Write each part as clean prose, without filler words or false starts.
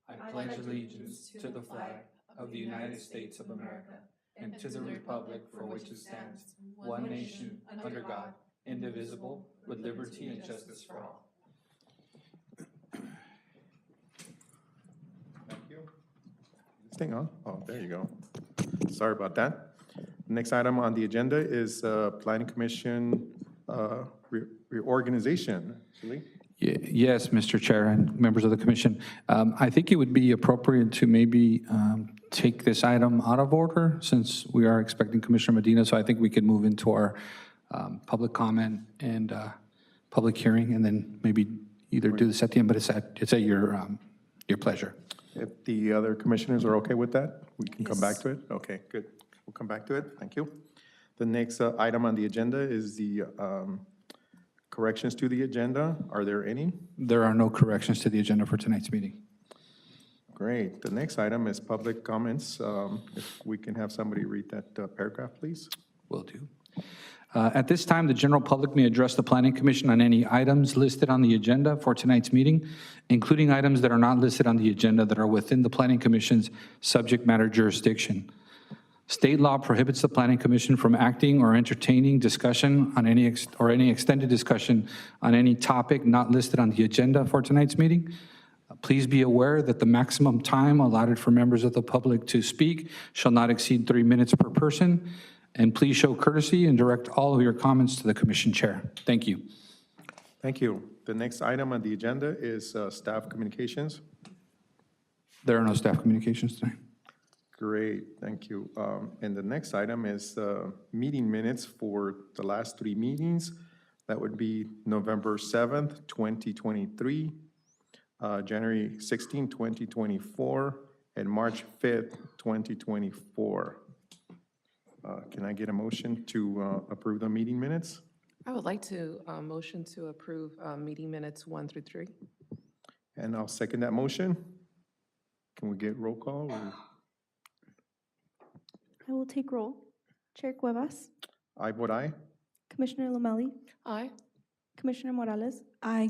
I pledge allegiance to the flag of the United States of America and to the republic for which it stands, one nation, under God, indivisible, with liberty and justice for all. Thank you. Is this thing on? Oh, there you go. Sorry about that. Next item on the agenda is Planning Commission reorganization. Julie? Yes, Mr. Chair and members of the commission. I think it would be appropriate to maybe take this item out of order since we are expecting Commissioner Medina. So I think we could move into our public comment and public hearing, and then maybe either do this at the end, but it's at your pleasure. If the other commissioners are okay with that, we can come back to it? Okay, good. We'll come back to it. Thank you. The next item on the agenda is the corrections to the agenda. Are there any? There are no corrections to the agenda for tonight's meeting. Great. The next item is public comments. If we can have somebody read that paragraph, please. Will do. At this time, the general public may address the Planning Commission on any items listed on the agenda for tonight's meeting, including items that are not listed on the agenda that are within the Planning Commission's subject matter jurisdiction. State law prohibits the Planning Commission from acting or entertaining discussion on any extended discussion on any topic not listed on the agenda for tonight's meeting. Please be aware that the maximum time allotted for members of the public to speak shall not exceed 3 minutes per person. And please show courtesy and direct all of your comments to the Commission Chair. Thank you. Thank you. The next item on the agenda is staff communications. There are no staff communications tonight. Great, thank you. And the next item is meeting minutes for the last 3 meetings. That would be November 7th, 2023, January 16th, 2024, and March 5th, 2024. Can I get a motion to approve the meeting minutes? I would like to motion to approve meeting minutes 1 through 3. And I'll second that motion. Can we get roll call? Or? I will take roll. Chair Cuevas. I vote aye. Commissioner Lomelli. Aye. Commissioner Morales. Aye.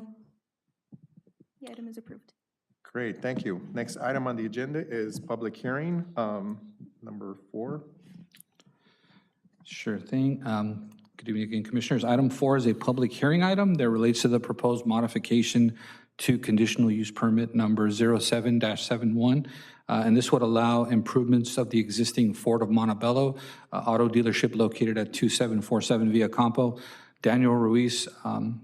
The item is approved. Great, thank you. Next item on the agenda is public hearing, number 4. Sure thing. Good evening again, Commissioners. Item 4 is a public hearing item that relates to the proposed modification to conditional use permit number 07-71. And this would allow improvements of the existing Ford of Montebello auto dealership located at 2747 Via Campo. Daniel Ruiz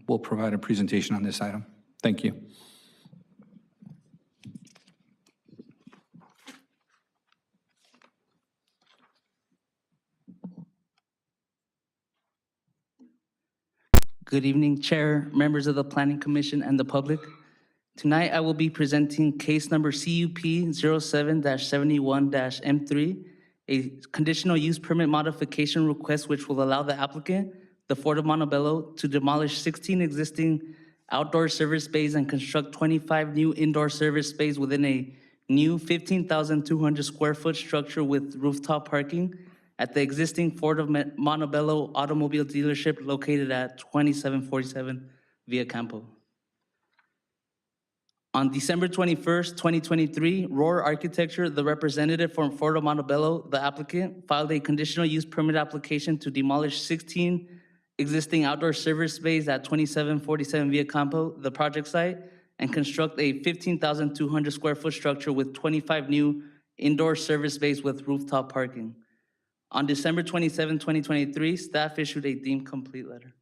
will provide a presentation on this item. Thank you. Good evening, Chair, members of the Planning Commission, and the public. Tonight, I will be presenting case number CUP 07-71-M3, a conditional use permit modification request which will allow the applicant, the Ford of Montebello, to demolish 16 existing outdoor service bays and construct 25 new indoor service bays within a new 15,200 square foot structure with rooftop parking at the existing Ford of Montebello automobile dealership located at 2747 Via Campo. On December 21st, 2023, Roar Architecture, the representative from Ford of Montebello, the applicant, filed a conditional use permit application to demolish 16 existing outdoor service bays at 2747 Via Campo, the project site, and construct a 15,200 square foot structure with 25 new indoor service bays with rooftop parking. On December 27, 2023, staff issued a deemed complete letter.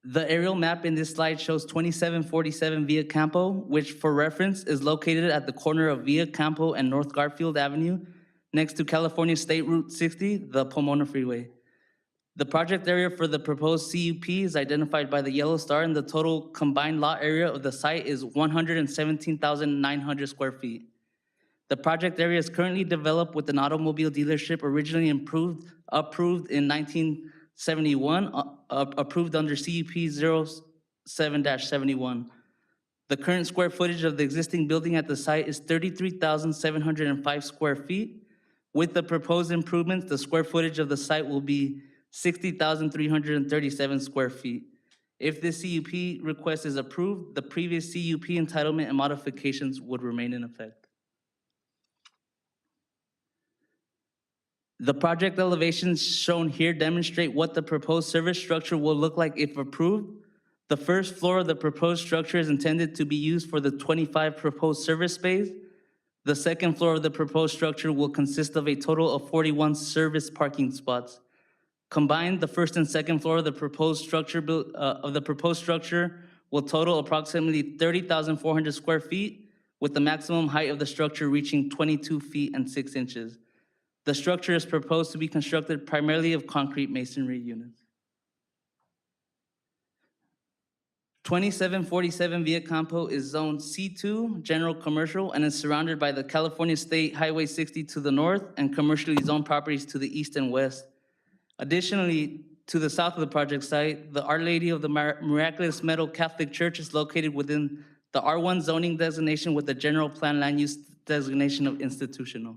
The aerial map in this slide shows 2747 Via Campo, which for reference is located at the corner of Via Campo and North Garfield Avenue, next to California State Route 60, the Pomona Freeway. The project area for the proposed CUP is identified by the yellow star, and the total combined lot area of the site is 117,900 square feet. The project area is currently developed with an automobile dealership originally approved in 1971, approved under CUP 07-71. The current square footage of the existing building at the site is 33,705 square feet. With the proposed improvements, the square footage of the site will be 60,337 square feet. If this CUP request is approved, the previous CUP entitlement and modifications would remain in effect. The project elevations shown here demonstrate what the proposed service structure will look like if approved. The first floor of the proposed structure is intended to be used for the 25 proposed service bays. The second floor of the proposed structure will consist of a total of 41 service parking spots. Combined, the first and second floor of the proposed structure will total approximately 30,400 square feet, with the maximum height of the structure reaching 22 feet and 6 inches. The structure is proposed to be constructed primarily of concrete masonry units. 2747 Via Campo is Zone C2, General Commercial, and is surrounded by the California State Highway 60 to the north and commercially zoned properties to the east and west. Additionally, to the south of the project site, the Our Lady of the Miraculous Medal Catholic Church is located within the R1 zoning designation with the general plan land use designation of institutional.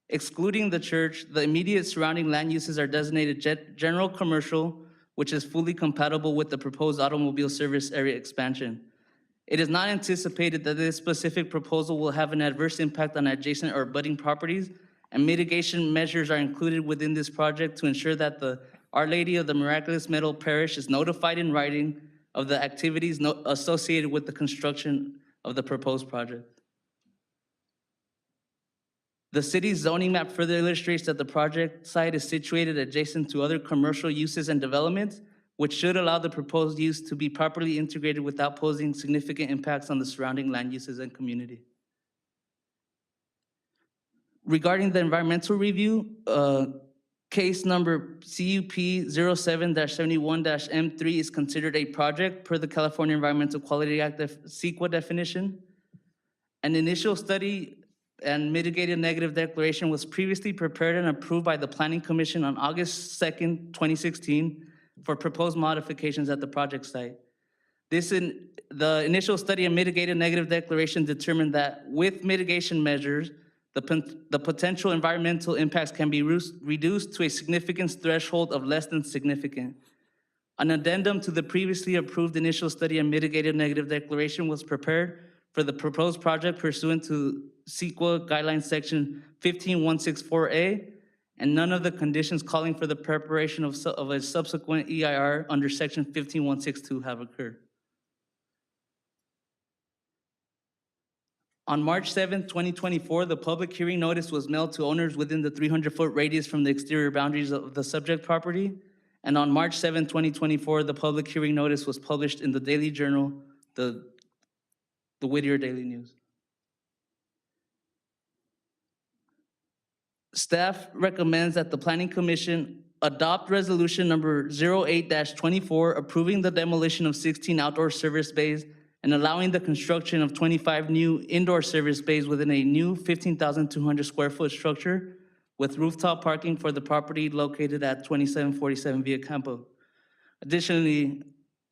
Excluding the church, the immediate surrounding land uses are designated general commercial, which is fully compatible with the proposed automobile service area expansion. It is not anticipated that this specific proposal will have an adverse impact on adjacent or abutting properties, and mitigation measures are included within this project to ensure that the Our Lady of the Miraculous Medal Parish is notified in writing of the activities associated with the construction of the proposed project. The city's zoning map further illustrates that the project site is situated adjacent to other commercial uses and developments, which should allow the proposed use to be properly integrated without posing significant impacts on the surrounding land uses and community. Regarding the environmental review, case number CUP 07-71-M3 is considered a project per the California Environmental Quality Act CEQA definition. An initial study and mitigated negative declaration was previously prepared and approved by the Planning Commission on August 2nd, 2016 for proposed modifications at the project site. The initial study and mitigated negative declaration determined that with mitigation measures, the potential environmental impacts can be reduced to a significance threshold of less than significant. An addendum to the previously approved initial study and mitigated negative declaration was prepared for the proposed project pursuant to CEQA guidelines section 15164A, and none of the conditions calling for the preparation of a subsequent EIR under section 15162 have occurred. On March 7th, 2024, the public hearing notice was mailed to owners within the 300-foot radius from the exterior boundaries of the subject property. And on March 7th, 2024, the public hearing notice was published in the Daily Journal, the Whittier Daily News. Staff recommends that the Planning Commission adopt resolution number 08-24 approving the demolition of 16 outdoor service bays and allowing the construction of 25 new indoor service bays within a new 15,200 square foot structure with rooftop parking for the property located at 2747 Via Campo. Additionally,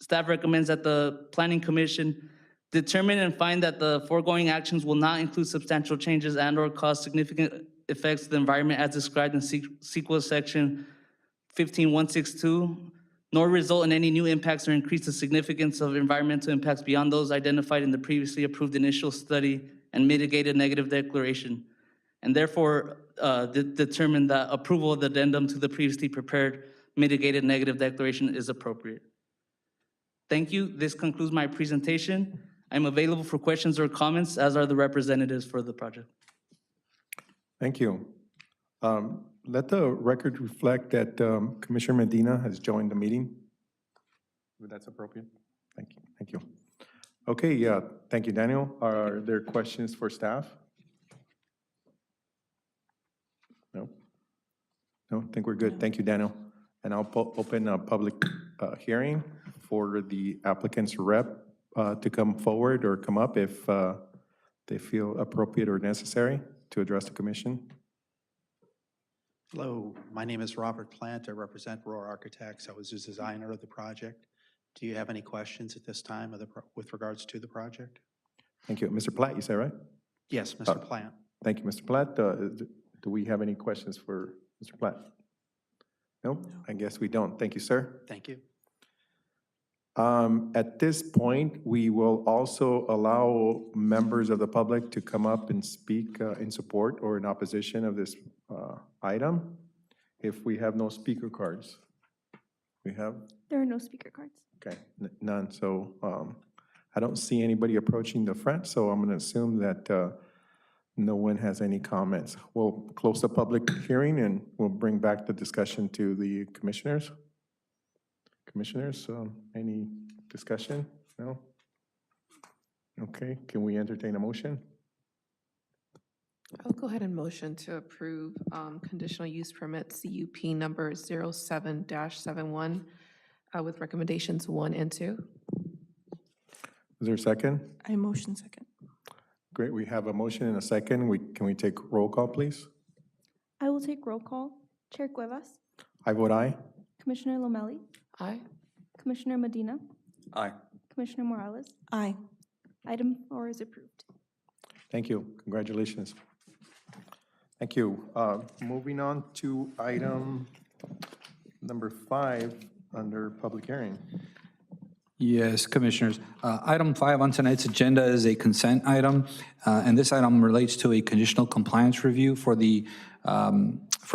staff recommends that the Planning Commission determine and find that the foregoing actions will not include substantial changes and/or cause significant effects to the environment as described in CEQA section 15162, nor result in any new impacts or increase the significance of environmental impacts beyond those identified in the previously approved initial study and mitigated negative declaration, and therefore determine that approval of the addendum to the previously prepared mitigated negative declaration is appropriate. Thank you. This concludes my presentation. I'm available for questions or comments, as are the representatives for the project. Thank you. Let the record reflect that Commissioner Medina has joined the meeting. If that's appropriate. Thank you. Thank you. Okay, yeah, thank you, Daniel. Are there questions for staff? No? No, I think we're good. Thank you, Daniel. And I'll open a public hearing for the applicant's rep to come forward or come up if they feel appropriate or necessary to address the commission. Hello, my name is Robert Plant. I represent Roar Architects. I was the designer of the project. Do you have any questions at this time with regards to the project? Thank you. Mr. Platt, you say, right? Yes, Mr. Plant. Thank you, Mr. Platt. Do we have any questions for Mr. Platt? No? I guess we don't. Thank you, sir. Thank you. At this point, we will also allow members of the public to come up and speak in support or in opposition of this item if we have no speaker cards. We have, There are no speaker cards. okay, none. So I don't see anybody approaching the front, so I'm going to assume that no one has any comments. We'll close the public hearing and we'll bring back the discussion to the commissioners. Commissioners, any discussion? No? Okay, can we entertain a motion? I'll go ahead and motion to approve conditional use permit CUP number 07-71 with recommendations 1 and 2. Is there a second? I motion second. Great, we have a motion and a second. Can we take roll call, please? I will take roll call. Chair Cuevas, I vote aye. Commissioner Lomelli, Aye. Commissioner Medina, Aye. Commissioner Morales. Aye. Item 4 is approved. Thank you. Congratulations. Thank you. Moving on to item number 5 under public hearing. Yes, Commissioners. Item 5 on tonight's agenda is a consent item, and this item relates to a conditional compliance review for a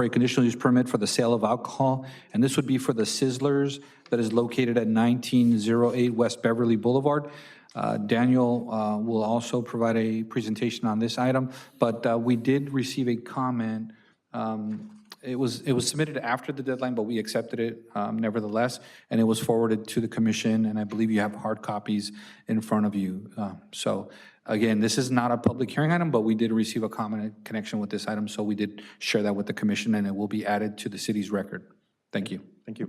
conditional use permit for the sale of alcohol, and this would be for the Sizzlers that is located at 1908 West Beverly Boulevard. Daniel will also provide a presentation on this item, but we did receive a comment. It was submitted after the deadline, but we accepted it nevertheless, and it was forwarded to the commission, and I believe you have hard copies in front of you. So again, this is not a public hearing item, but we did receive a comment in connection with this item, so we did share that with the commission, and it will be added to the city's record. Thank you. Thank you.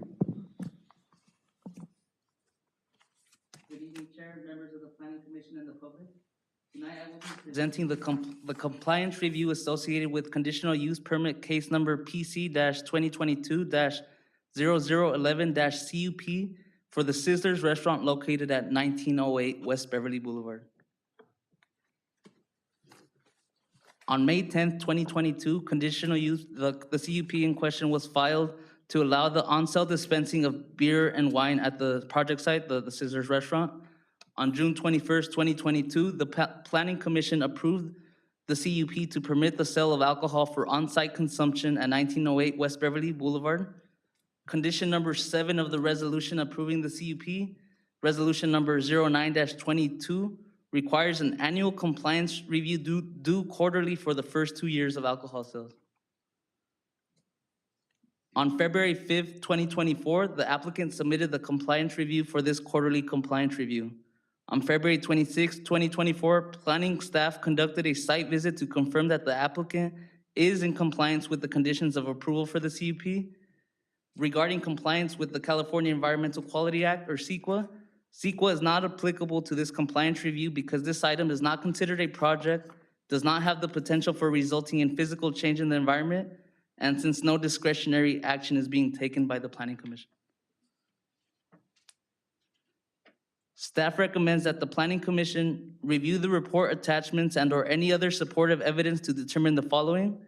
Good evening, Chair, members of the Planning Commission, and the public. Tonight, I will be presenting the compliance review associated with conditional use permit case number PC-2022-0011-CUP for the Sizzlers Restaurant located at 1908 West Beverly Boulevard. On May 10th, 2022, conditional use, the CUP in question was filed to allow the on-sale dispensing of beer and wine at the project site, the Sizzlers Restaurant. On June 21st, 2022, the Planning Commission approved the CUP to permit the sale of alcohol for on-site consumption at 1908 West Beverly Boulevard. Condition number 7 of the resolution approving the CUP, resolution number 09-22, requires an annual compliance review due quarterly for the first 2 years of alcohol sales. On February 5th, 2024, the applicant submitted the compliance review for this quarterly compliance review. On February 26, 2024, planning staff conducted a site visit to confirm that the applicant is in compliance with the conditions of approval for the CUP. Regarding compliance with the California Environmental Quality Act, or CEQA, CEQA is not applicable to this compliance review because this item is not considered a project, does not have the potential for resulting in physical change in the environment, and since no discretionary action is being taken by the Planning Commission. Staff recommends that the Planning Commission review the report attachments and/or any other supportive evidence to determine the following.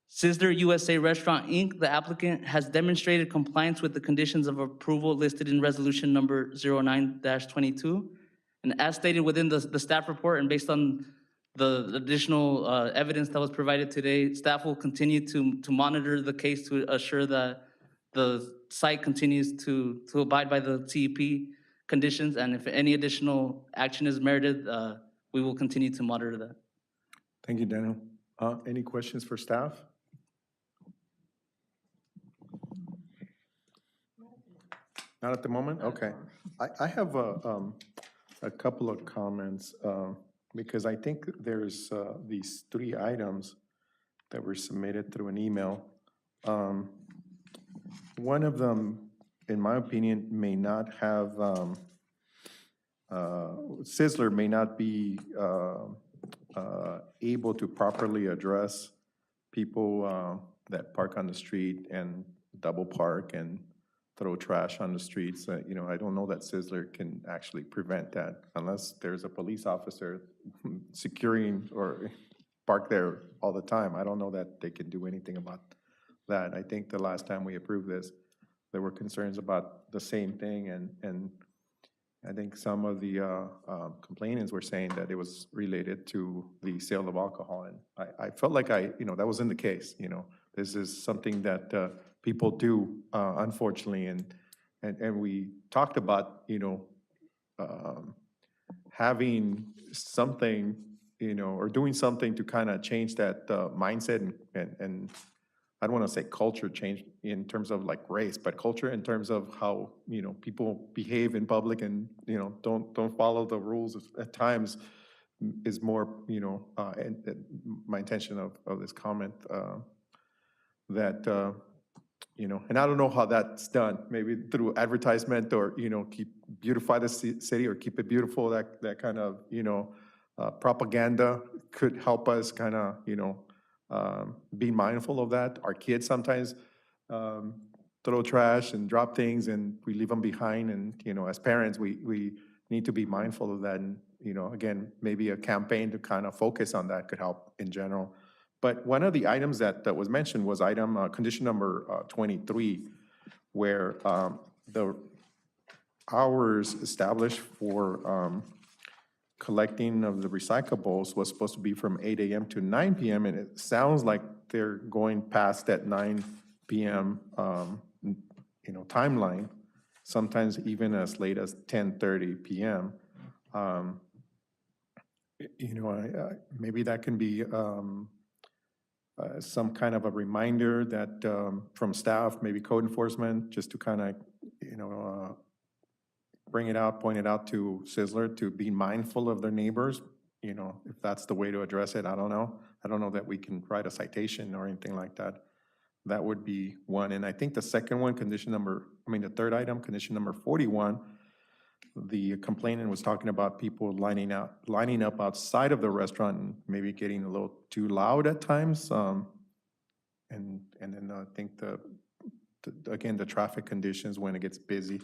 Sizzler USA Restaurant, Inc., the applicant, has demonstrated compliance with the conditions of approval listed in resolution number 09-22. And as stated within the staff report and based on the additional evidence that was provided today, staff will continue to monitor the case to assure that the site continues to abide by the CEP conditions, and if any additional action is merited, we will continue to monitor that. Thank you, Daniel. Any questions for staff? Not at the moment? Okay. I have a couple of comments because I think there's these 3 items that were submitted through an email. One of them, in my opinion, may not have, Sizzler may not be able to properly address people that park on the street and double park and throw trash on the streets. You know, I don't know that Sizzler can actually prevent that unless there's a police officer securing or park there all the time. I don't know that they can do anything about that. I think the last time we approved this, there were concerns about the same thing, and I think some of the complainants were saying that it was related to the sale of alcohol, and I felt like that wasn't the case, This is something that people do, unfortunately, and we talked about, having something, or doing something to kind of change that mindset and I don't want to say culture change in terms of like race, but culture in terms of how, people behave in public and, don't follow the rules at times is more, and my intention of this comment, that, and I don't know how that's done, maybe through advertisement or, beautify the city or keep it beautiful, that kind of, propaganda could help us kind of, be mindful of that. Our kids sometimes throw trash and drop things and we leave them behind. And, as parents, we need to be mindful of that. And, again, maybe a campaign to kind of focus on that could help in general. But one of the items that was mentioned was condition number 23, where the hours established for collecting of the recyclables was supposed to be from 8 a.m. to 9 p.m. And it sounds like they're going past that 9 p.m. Timeline, sometimes even as late as 10:30 p.m. Maybe that can be some kind of a reminder that from staff, maybe code enforcement, just to kind of, bring it out, point it out to Sizzler to be mindful of their neighbors. If that's the way to address it, I don't know. I don't know that we can write a citation or anything like that. That would be one. And I think the second one, the third item, condition number 41, the complainant was talking about people lining up outside of the restaurant and maybe getting a little too loud at times. And then I think again, the traffic conditions when it gets busy.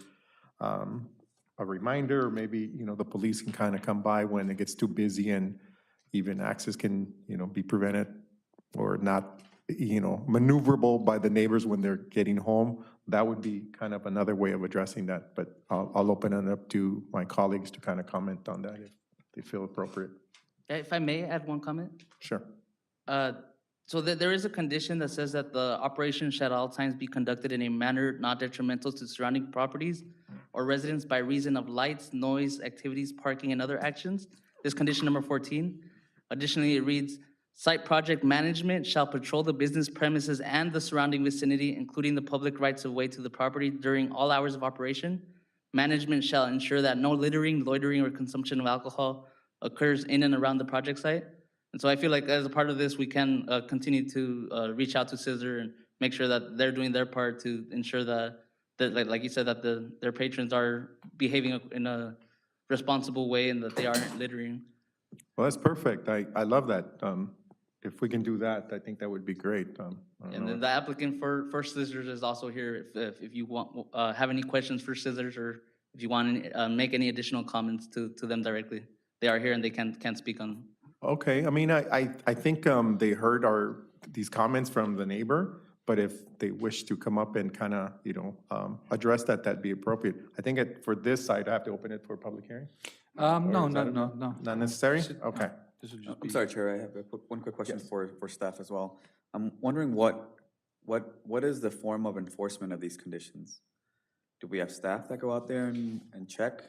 A reminder, maybe, the police can kind of come by when it gets too busy and even access can, be prevented or not, maneuverable by the neighbors when they're getting home. That would be kind of another way of addressing that, but I'll open it up to my colleagues to kind of comment on that if they feel appropriate. If I may add one comment? Sure. So there is a condition that says that the operation shall at all times be conducted in a manner not detrimental to surrounding properties or residents by reason of lights, noise, activities, parking, and other actions. This condition number 14. Additionally, it reads, site project management shall patrol the business premises and the surrounding vicinity, including the public rights of way to the property during all hours of operation. Management shall ensure that no littering, loitering, or consumption of alcohol occurs in and around the project site. And so I feel like as a part of this, we can continue to reach out to Scissor and make sure that they're doing their part to ensure that like you said, that their patrons are behaving in a responsible way and that they aren't littering. Well, that's perfect. I love that. If we can do that, I think that would be great. And then the applicant for Scissors is also here if you want have any questions for Scissors or if you want to make any additional comments to them directly. They are here and they can speak on. Okay, I think they heard these comments from the neighbor, but if they wish to come up and kind of, address that'd be appropriate. I think for this side, I have to open it for public hearing? No. Not necessary? Okay. This would just I'm be. sorry, Chair, I have one quick question Yes. for staff as well. I'm wondering what is the form of enforcement of these conditions? Do we have staff that go out there and check?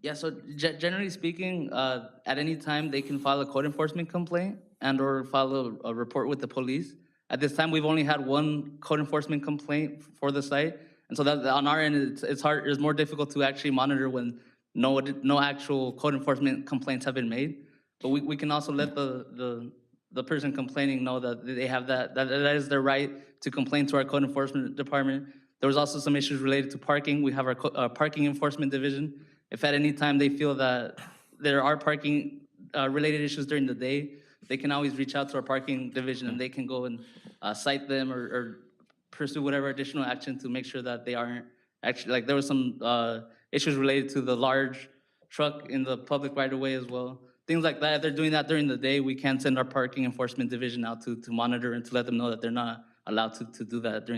Yeah, so generally speaking, at any time, they can file a code enforcement complaint and or file a report with the police. At this time, we've only had one code enforcement complaint for the site. And so that on our end, it's more difficult to actually monitor when no actual code enforcement complaints have been made. But we can also let the person complaining know that they have that is their right to complain to our code enforcement department. There was also some issues related to parking. We have our parking enforcement division. If at any time they feel that there are parking related issues during the day, they can always reach out to our parking division and they can go and cite them or pursue whatever additional action to make sure that they aren't actually, like there was some issues related to the large truck in the public right of way as well. Things like that. If they're doing that during the day, we can send our parking enforcement division out to monitor and to let them know that they're not allowed to do that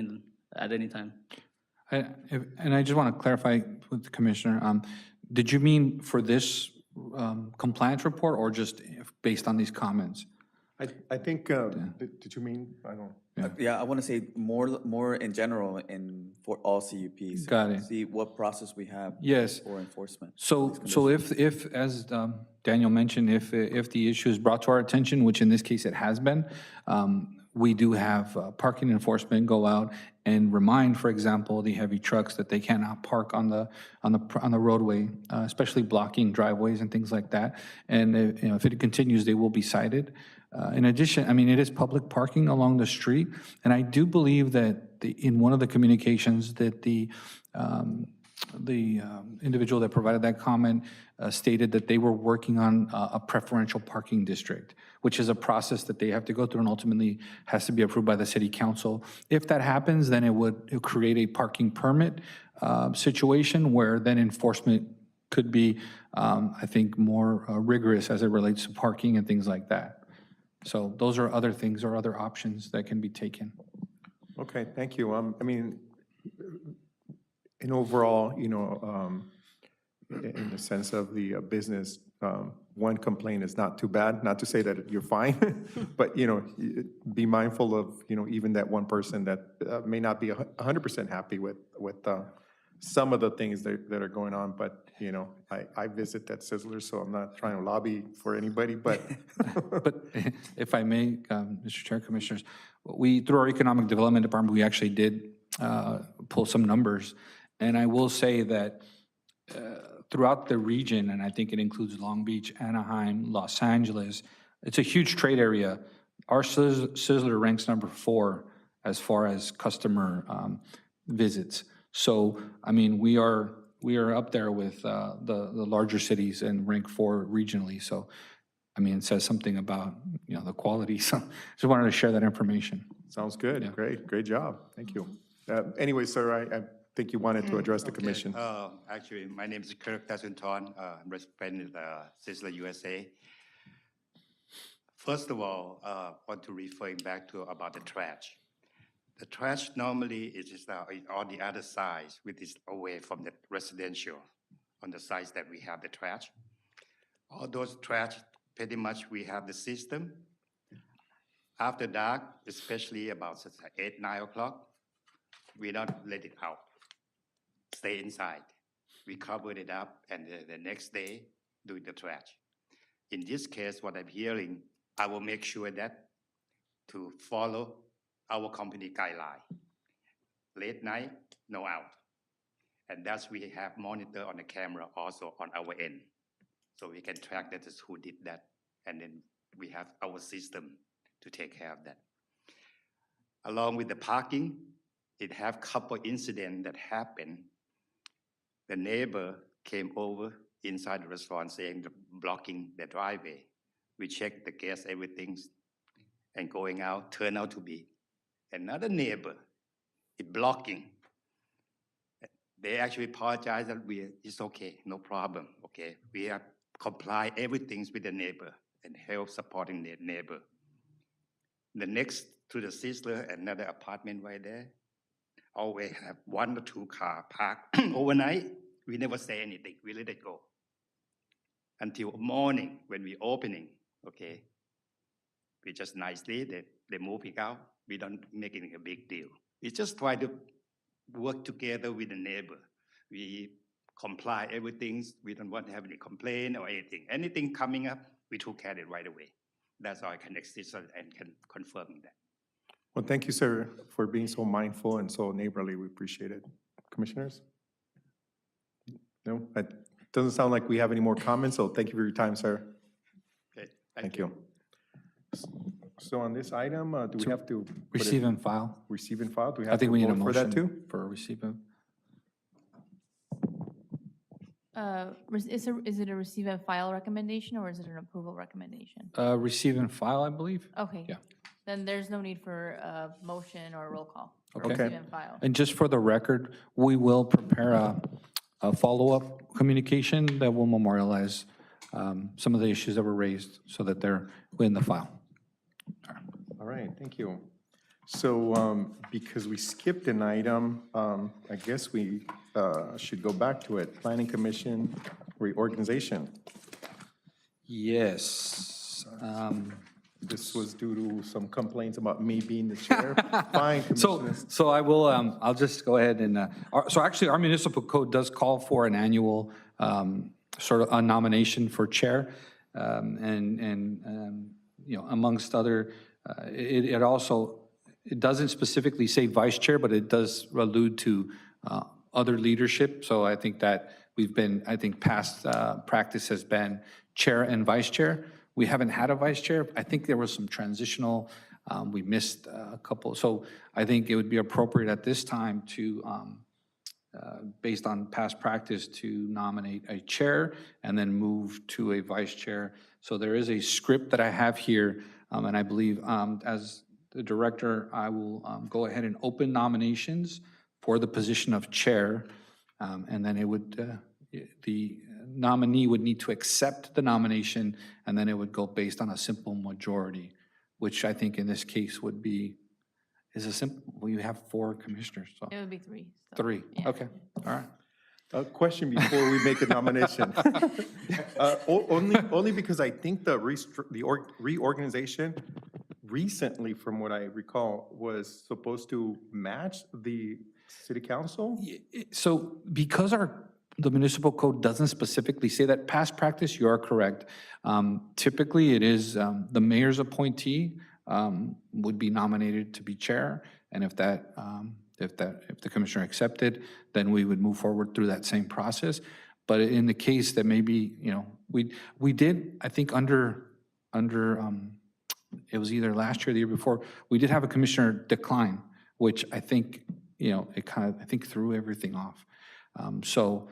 at any time. And I just want to clarify with the commissioner, Did you mean for this compliance report or just based on these comments? I think, did you mean, I don't, Yeah, I want to say more in general for all CUPs. Got it. See what process we have. Yes. For enforcement. of So, these so conditions. if, as Daniel mentioned, if the issue is brought to our attention, which in this case it has been, we do have parking enforcement go out and remind, for example, the heavy trucks that they cannot park on the roadway, especially blocking driveways and things like that. And if it continues, they will be cited. In addition, I mean, it is public parking along the street, and I do believe that in one of the communications that the individual that provided that comment stated that they were working on a preferential parking district, which is a process that they have to go through and ultimately has to be approved by the city council. If that happens, then it would create a parking permit situation where then enforcement could be, I think, more rigorous as it relates to parking and things like that. So those are other things or other options that can be taken. okay, thank you. I mean, in overall, in the sense of the business, one complaint is not too bad, not to say that you're fine, but, be mindful of, even that one person that may not be 100% happy with some of the things that are going on, but, I visit that Sizzler, so I'm not trying to lobby for anybody, but. But if I may, Mr. Chair, Commissioners, through our Economic Development Department, we actually did pull some numbers. And I will say that throughout the region, and I think it includes Long Beach, Anaheim, Los Angeles, it's a huge trade area. Our Sizzler ranks number 4 as far as customer visits. So, I mean, we are up there with the larger cities and rank 4 regionally. So, I mean, it says something about, the quality. So just wanted to share that information. Sounds good. Great job. Thank you. Anyway, sir, I think you wanted to address the commission. Actually, my name is Kirk Dasunton. I'm representing Sizzler USA. First of all, want to referring back to about the trash. The trash normally is just on the other side, which is away from the residential, on the sides that we have the trash. All those trash, pretty much we have the system. After dark, especially about 8, 9 o'clock, we don't let it out. Stay inside. We covered it up, and the next day, do the trash. In this case, what I'm hearing, I will make sure that to follow our company guideline. Late night, no out. And that's we have monitor on the camera also on our end. So we can track that is who did that. And then we have our system to take care of that. Along with the parking, it have couple incidents that happened. The neighbor came over inside the restaurant saying blocking the driveway. We checked the gas, everything, and going out, turned out to be another neighbor is blocking. They actually apologize that it's okay, no problem, okay? We have comply everything with the neighbor and help supporting the neighbor. The next to the Sizzler, another apartment right there, always have 1 or 2 cars parked overnight. We never say anything, we let it go. Until morning when we opening, okay? We just nicely, they moving out. We don't make it a big deal. We just try to work together with the neighbor. We comply everything. We don't want to have any complaint or anything. Anything coming up, we took care of it right away. That's how I can exist and can confirm that. Well, thank you, sir, for being so mindful and so neighborly. We appreciate it. Commissioners? No, it doesn't sound like we have any more comments, so thank you for your time, sir. Okay, Thank you. So on this item, do we have to? put it- Receive and file. Receive and file? Do we I have think to we need a vote for that motion too? for receive and. Is it a receive and file recommendation or is it an approval recommendation? Receive and file, I believe. Okay. Yeah. Then there's no need for a motion or a roll call. for Okay. Receive and file. And just for the record, we will prepare a follow-up communication that will memorialize some of the issues that were raised so that they're in the file. All right, thank you. So because we skipped an item, I guess we should go back to it. Planning Commission reorganization. Yes. This was due to some complaints about me being the chair. Fine, Commissioners. So I will, I'll just go ahead and, so actually, our municipal code does call for an annual sort of a nomination for chair. You know, amongst other, it also, it doesn't specifically say vice chair, but it does allude to other leadership. So I think that we've been, I think past practice has been chair and vice chair. We haven't had a vice chair. I think there was some transitional, we missed a couple. So I think it would be appropriate at this time to, based on past practice, to nominate a chair and then move to a vice chair. So there is a script that I have here, and I believe as the director, I will go ahead and open nominations for the position of chair, and then it would, the nominee would need to accept the nomination, and then it would go based on a simple majority, which I think in this case would be, is a simple, well, you have 4 commissioners, so. It would be 3. so, 3, yeah. okay, all right. A question before we make a nomination. Only because I think the reorganization recently, from what I recall, was supposed to match the city council? So because the municipal code doesn't specifically say that, past practice, you are correct. Typically, it is the mayor's appointee would be nominated to be chair, and if the commissioner accepted, then we would move forward through that same process. But in the case that maybe, you know, we did, I think under it was either last year or the year before, we did have a commissioner decline, which I think, you know, it kind of, I think, threw everything off. So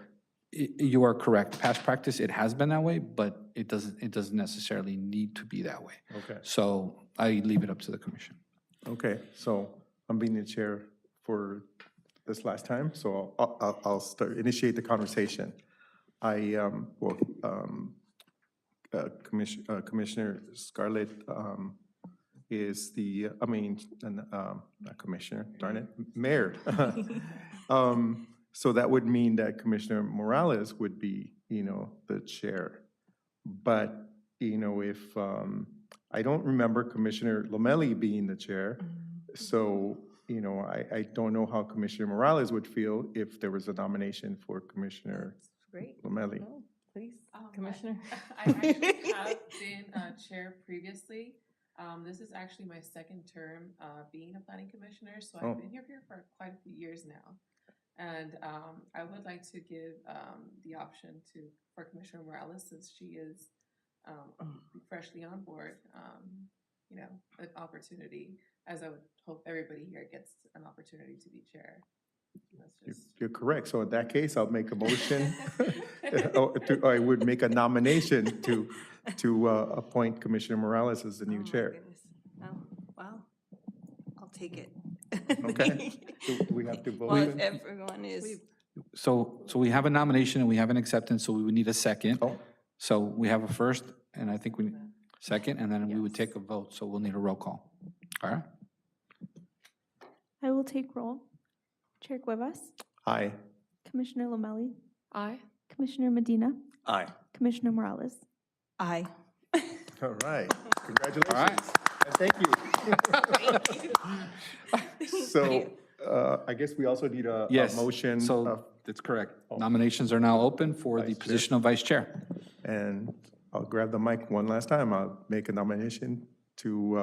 you are correct. Past practice, it has been that way, but it doesn't necessarily need to be that way. Okay. So I leave it up to the commission. Okay, so I'm being the chair for this last time, so I'll initiate the conversation. Commissioner Scarlett is the, not commissioner, darn it, mayor. So that would mean that Commissioner Morales would be, you know, the chair. But, you know, if, I don't remember Commissioner Lomelli being the chair, so, you know, I don't know how Commissioner Morales would feel if there was a nomination for Commissioner Great. Lomelli. No, please, Commissioner. I actually have been chair previously. This is actually my second term being a planning commissioner, so I've been here for quite a few years now. And I would like to give the option for Commissioner Morales, since she is freshly on board, you know, an opportunity, as I would hope everybody here gets an opportunity to be chair. You're correct. So in that case, I'll make a motion. I would make a nomination to appoint Commissioner Morales as the new chair. Oh, wow. I'll take it. Okay. Do we have to vote? Well, if everyone is, So we have a nomination and we have an acceptance, so we would need a second. Oh. So we have a first, and I think we need second, and then we would take a vote, so we'll need a roll call. All right? I will take roll. Chair Cuevas, Aye. Commissioner Lomelli, Aye. Commissioner Medina, Aye. Commissioner Morales. aye. All right. Congratulations. All right. And thank you. So I guess we also need a Yes. motion. So that's correct. Nominations are now open for the Vice chair. position of vice chair. And I'll grab the mic one last time. I'll make a nomination to,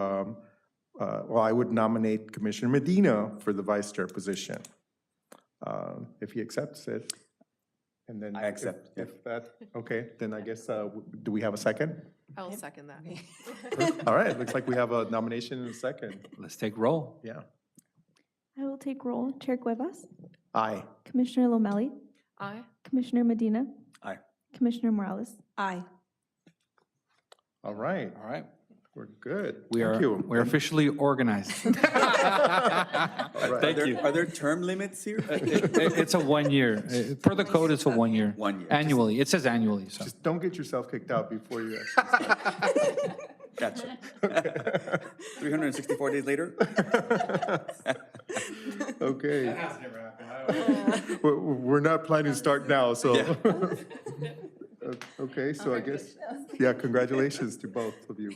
I would nominate Commissioner Medina for the vice chair position. If he accepts it, and then. I accept, If that, okay, then I guess, do we have a second? I will second that. All right, looks like we have a nomination and a second. Let's take roll. Yeah. I will take roll. Chair Cuevas, Aye. Commissioner Lomelli, Aye. Commissioner Medina, Aye. Commissioner Morales. Aye. All right, All right. we're good. We Thank you. we're officially organized. right. Thank you. Are there term limits here? It's a 1 year. Per the code, it's a 1 year. 1 year. Annually. It says annually, so. Just don't get yourself kicked out before you actually start. Gotcha. 364 days later? Okay. That has never happened. We're not planning to start now, so. Okay, so I guess, yeah, congratulations to both of you.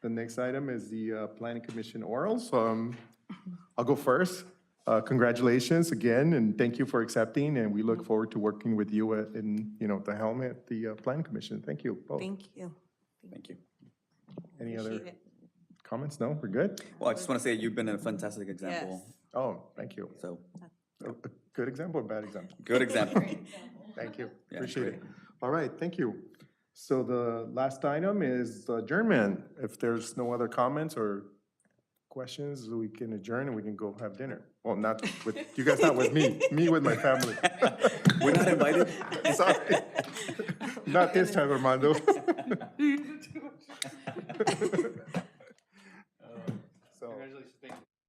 The next item is the Planning Commission orals. I'll go first. Congratulations again, and thank you for accepting, and we look forward to working with you in, the helm at the Planning Commission. Thank you both. Thank you. Thank you. Any other Appreciate it. comments? No, we're good? Well, I just want to say you've been a fantastic example. Yes. Oh, thank you. So, A good example or bad example? good example. Thank you. Yeah, Appreciate great. it. All right, thank you. So the last item is adjournment. If there's no other comments or questions, we can adjourn and we can go have dinner. Well, not with, you guys not with me with my family. We're not invited? Sorry. Not this time, Armando.